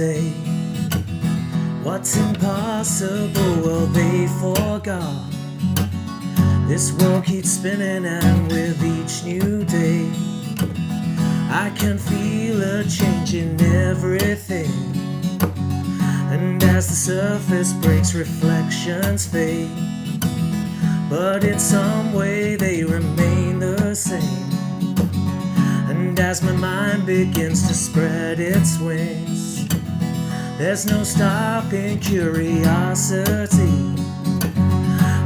say what's impossible, well they forgot. This world keeps spinning, and with each new day I can feel a change in everything. And as the surface breaks, reflections fade, but in some way they remain the same. And as my mind begins to spread its wings, there's no stopping curiosity.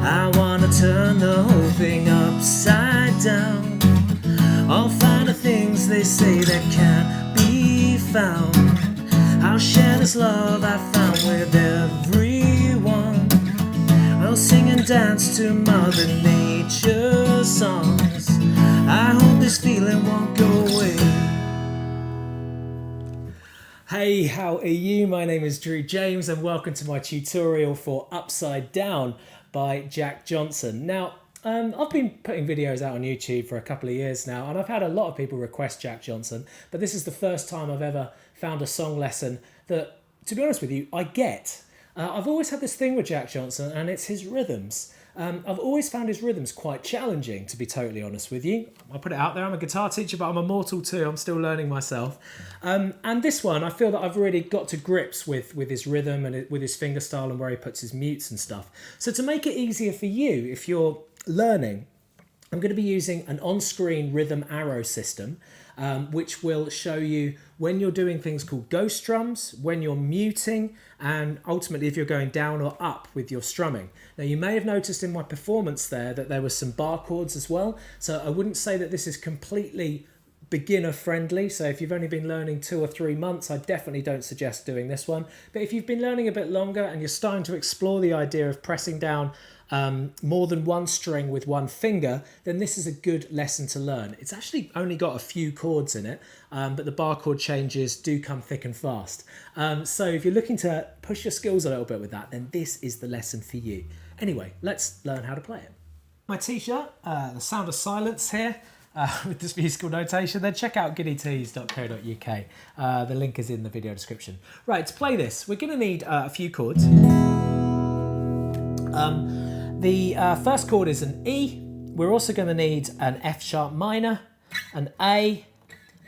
I wanna turn the whole thing upside down. I'll find the things they say that can't be found. I'll share this love I found with everyone. I'll sing and dance to Mother Nature's songs. I hope this feeling won't go away. Hey, how are you? My name is Drew James and welcome to my tutorial for Upside Down by Jack Johnson. Now, I've been putting videos out on YouTube for a couple of years now, and I've had a lot of people request Jack Johnson, but this is the first time I've ever found a song lesson that, to be honest with you, I get. I've always had this thing with Jack Johnson, and it's his rhythms. I've always found his rhythms quite challenging, to be totally honest with you. I'll put it out there, I'm a guitar teacher, but I'm a mortal too. I'm still learning myself. And this one, I feel that I've really got to grips with his rhythm and with his finger style and where he puts his mutes and stuff. So to make it easier for you, if you're learning, I'm going to be using an on-screen rhythm arrow system, which will show you when you're doing things called ghost drums, when you're muting, and ultimately if you're going down or up with your strumming. Now you may have noticed in my performance that there were some bar chords as well, so I wouldn't say that this is completely beginner friendly. So if you've only been learning 2 or 3 months, I definitely don't suggest doing this one. But if you've been learning a bit longer and you're starting to explore the idea of pressing down more than one string with one finger, then this is a good lesson to learn. It's actually only got a few chords in it, but the bar chord changes do come thick and fast. So if you're looking to push your skills a little bit with that, then this is the lesson for you. Anyway, let's learn how to play it. My t-shirt, The Sound of Silence here, with this musical notation, then check out giddytees.co.uk. The link is in the video description. Right, to play this, we're going to need a few chords. The first chord is an E. We're also going to need an F sharp minor, an A,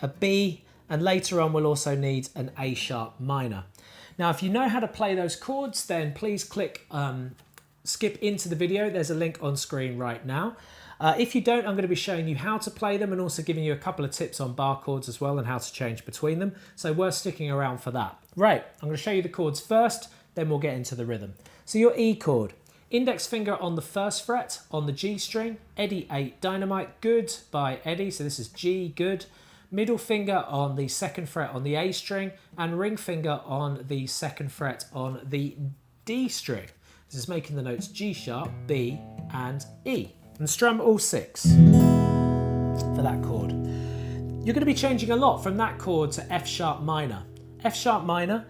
a B, and later on we'll also need an A sharp minor. Now, if you know how to play those chords, then please click skip into the video. There's a link on screen right now. If you don't, I'm going to be showing you how to play them and also giving you a couple of tips on bar chords as well and how to change between them. So worth sticking around for that. Right, I'm going to show you the chords first, then we'll get into the rhythm. So your E chord. Index finger on the 1st fret on the G string, Eddie 8 Dynamite, good by Eddie, so this is G, good. Middle finger on the 2nd fret on the A string, and ring finger on the 2nd fret on the D string. This is making the notes G sharp, B, and E. And strum all 6 for that chord. You're going to be changing a lot from that chord to F sharp minor. F sharp minor,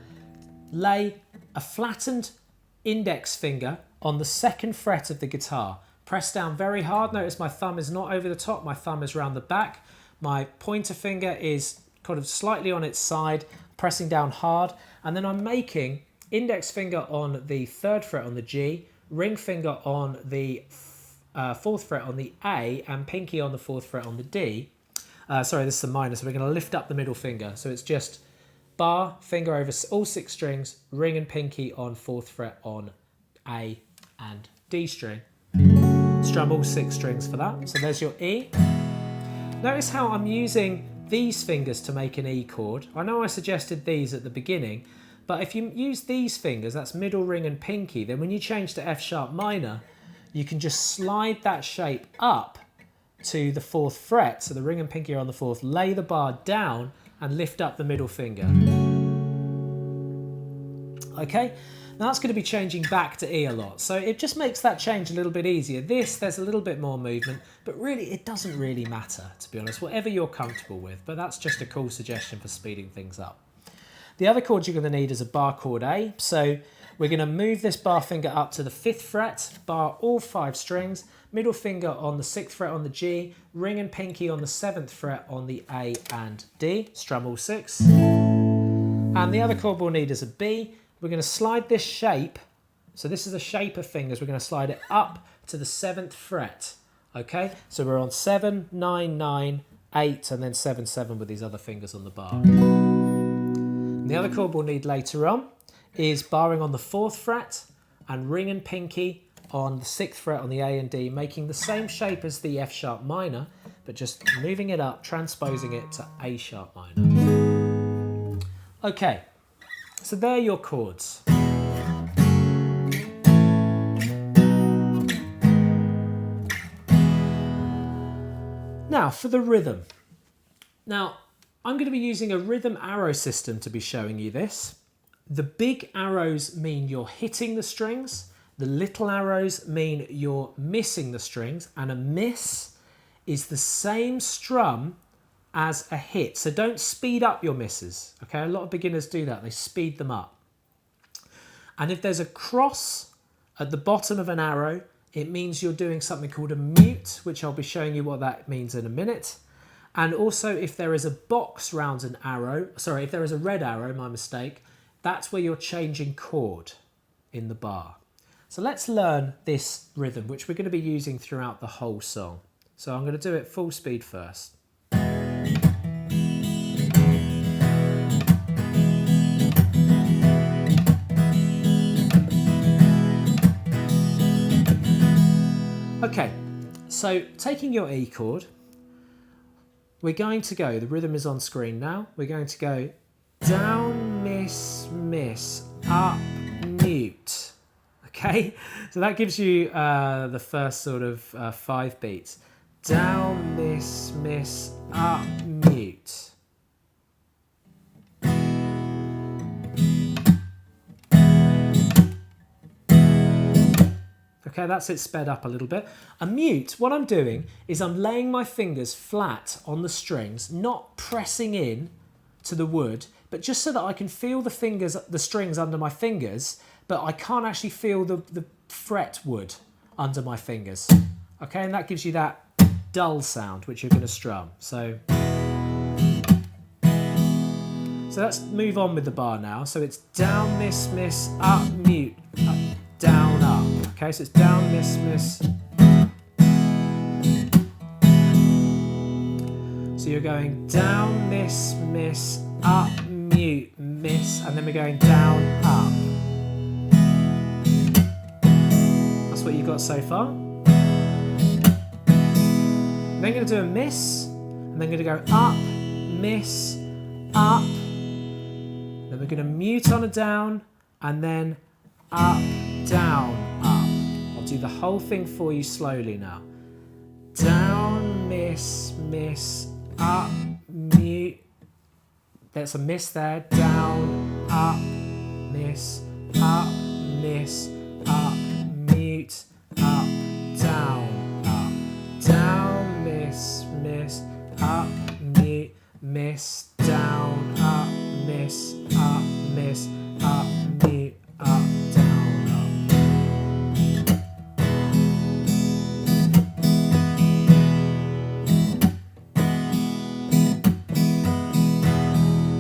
lay a flattened index finger on the 2nd fret of the guitar. Press down very hard. Notice my thumb is not over the top, my thumb is around the back. My pointer finger is kind of slightly on its side, pressing down hard. And then I'm making index finger on the 3rd fret on the G, ring finger on the 4th fret on the A, and pinky on the 4th fret on the D. Sorry, this is a minor, so we're going to lift up the middle finger. So it's just bar, finger over all 6 strings, ring and pinky on 4th fret on A and D string. Strum all 6 strings for that. So there's your E. Notice how I'm using these fingers to make an E chord. I know I suggested these at the beginning, but if you use these fingers, that's middle ring and pinky, then when you change to F sharp minor, you can just slide that shape up to the 4th fret, so the ring and pinky are on the 4th, lay the bar down and lift up the middle finger. Okay? Now that's going to be changing back to E a lot, so it just makes that change a little bit easier. There's a little bit more movement, but really it doesn't really matter, to be honest, whatever you're comfortable with, but that's just a cool suggestion for speeding things up. The other chord you're going to need is a bar chord A, so we're going to move this bar finger up to the 5th fret, bar all 5 strings, middle finger on the 6th fret on the G, ring and pinky on the 7th fret on the A and D, strum all 6. And the other chord we'll need is a B. We're going to slide this shape. So this is a shape of fingers. We're going to slide it up to the 7th fret. Okay, so we're on 7, 9, 9, 8, and then 7, 7 with these other fingers on the bar. And the other chord we'll need later on is barring on the 4th fret and ring and pinky on the 6th fret on the A and D, making the same shape as the F sharp minor, but just moving it up, transposing it to A sharp minor. Okay, so they're your chords. Now for the rhythm. Now I'm going to be using a rhythm arrow system to be showing you this. The big arrows mean you're hitting the strings. The little arrows mean you're missing the strings, and a miss is the same strum as a hit. So don't speed up your misses. Okay, a lot of beginners do that. They speed them up. And if there's a cross at the bottom of an arrow, it means you're doing something called a mute, which I'll be showing you what that means in a minute. And also if there is a box round an arrow, sorry, if there is a red arrow, my mistake, that's where you're changing chord in the bar. So let's learn this rhythm, which we're going to be using throughout the whole song. So I'm going to do it full speed first. Okay, so taking your E chord, we're going to go, the rhythm is on screen now, we're going to go down, miss, miss, up, mute. Okay, so that gives you the first sort of 5 beats. Down, miss, miss, up, mute. Okay, that's it sped up a little bit. A mute, what I'm doing is I'm laying my fingers flat on the strings, not pressing in to the wood, but just so that I can feel the strings under my fingers, but I can't actually feel the fret wood under my fingers. Okay, and that gives you that dull sound, which you're going to strum. So let's move on with the bar now. So it's down, miss, miss, up, mute, up, down, up. Okay, so it's down, miss, miss. So you're going down, miss, miss, up, mute, miss, and then we're going down, up. That's what you've got so far. Then I'm going to do a miss, and then going to go up, miss, up. Then we're going to mute on a down, and then up, down, up. I'll do the whole thing for you slowly now. Down, miss, miss, up, mute. There's a miss there. Down, up, miss, up, miss, up, mute, up, down, up. Down, miss, miss, up, mute, miss, down, up, miss, up, miss, up, mute, up, down, up.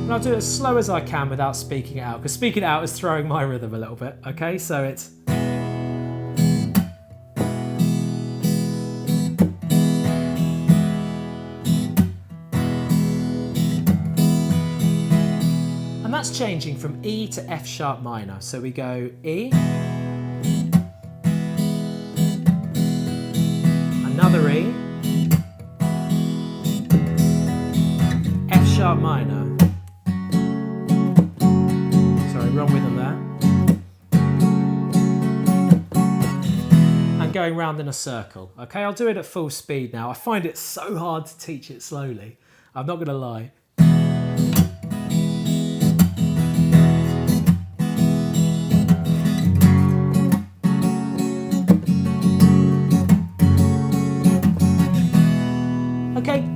And I'll do it as slow as I can without speaking it out, because speaking it out is throwing my rhythm a little bit. Okay, so it's... And that's changing from E to F sharp minor. So we go E, another E, F sharp minor. Sorry, wrong rhythm there. And going round in a circle. Okay, I'll do it at full speed now. I find it so hard to teach it slowly. I'm not going to lie.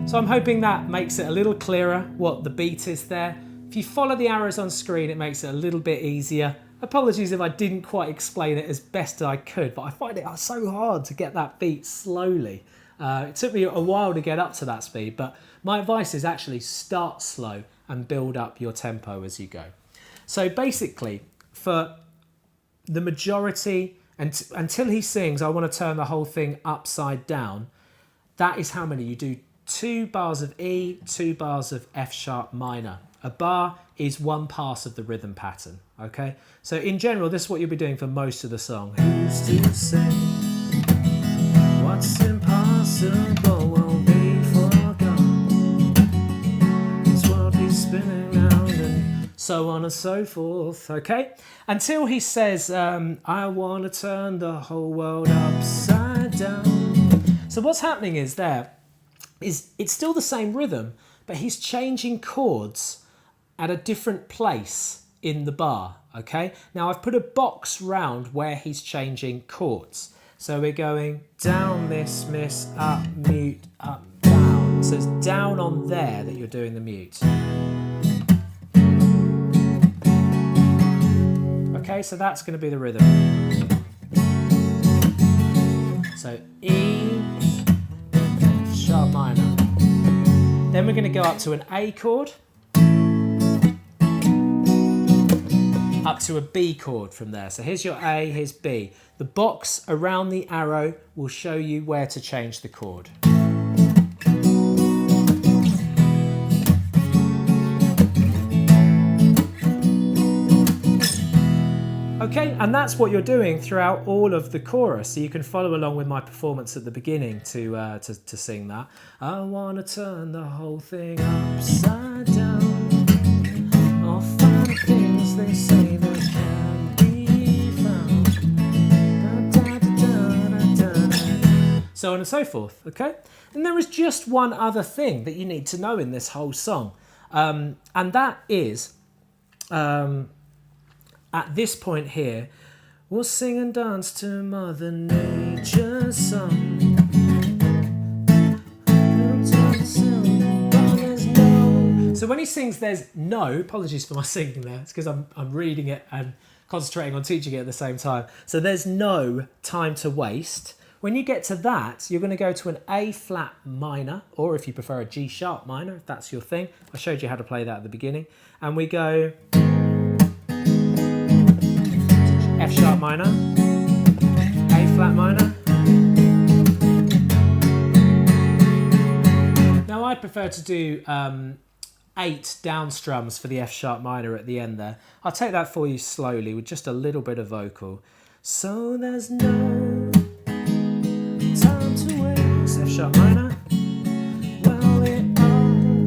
So I'm hoping that makes it a little clearer what the beat is there. If you follow the arrows on screen, it makes it a little bit easier. Apologies if I didn't quite explain it as best I could, but I find it so hard to get that beat slowly. It took me a while to get up to that speed, but my advice is actually start slow and build up your tempo as you go. So basically, for the majority, until he sings, I want to turn the whole thing upside down, that is how many. You do 2 bars of E, 2 bars of F sharp minor. A bar is 1 pass of the rhythm pattern, okay? So in general, this is what you'll be doing for most of the song. Who's to say what's impossible won't be forgotten? This world be spinning round and so on and so forth, okay? Until he says, I want to turn the whole world upside down. So what's happening is it's still the same rhythm, but he's changing chords at a different place in the bar, okay? Now I've put a box round where he's changing chords. So we're going down, miss, miss, up, mute, up, down. So it's down on there that you're doing the mute. Okay, so that's going to be the rhythm. So E, sharp minor. Then we're going to go up to an A chord, up to a B chord from there. So here's your A, here's B. The box around the arrow will show you where to change the chord. Okay, and that's what you're doing throughout all of the chorus. So you can follow along with my performance at the beginning to sing that. I want to turn the whole thing upside down. All find things they say that can be found. Da, da, da, da, da. So on and so forth, okay? And there is just one other thing that you need to know in this whole song. And that is... at this point here, we'll sing and dance to Mother Nature's song. So when he sings there's no, apologies for my singing there, it's because I'm reading it and concentrating on teaching it at the same time. So there's no time to waste. When you get to that, you're going to go to an A flat minor, or if you prefer a G sharp minor, if that's your thing. I showed you how to play that at the beginning. And we go... F sharp minor, A flat minor. Now I prefer to do 8 down strums for the F sharp minor at the end there. I'll take that for you slowly with just a little bit of vocal. So there's no time to waste, F sharp minor. Well, it all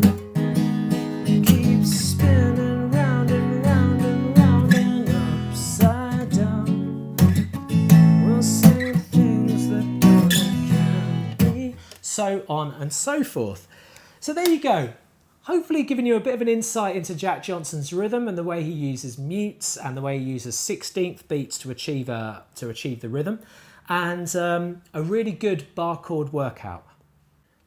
keeps spinning round and round and round and upside down. We'll say things that can't be. So on and so forth. So there you go. Hopefully giving you a bit of an insight into Jack Johnson's rhythm and the way he uses mutes and the way he uses 16th beats to achieve the rhythm, and a really good bar chord workout.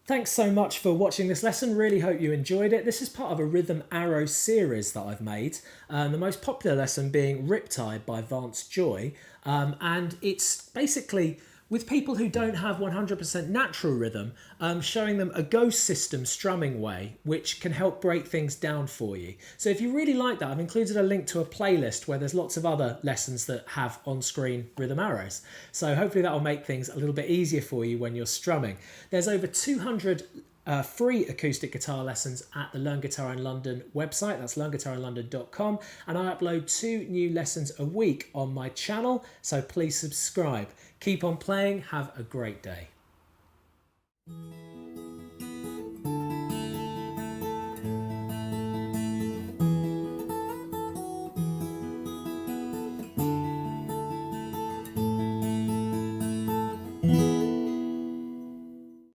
Thanks so much for watching this lesson. Really hope you enjoyed it. This is part of a Rhythm Arrow series that I've made. The most popular lesson being Riptide by Vance Joy, and it's basically with people who don't have 100% natural rhythm, showing them a ghost system strumming way, which can help break things down for you. So if you really like that, I've included a link to a playlist where there's lots of other lessons that have on-screen rhythm arrows. So hopefully that will make things a little bit easier for you when you're strumming. There's over 200 free acoustic guitar lessons at the Learn Guitar in London website. That's learnguitarinlondon.com, and I upload 2 new lessons a week on my channel, so please subscribe. Keep on playing. Have a great day.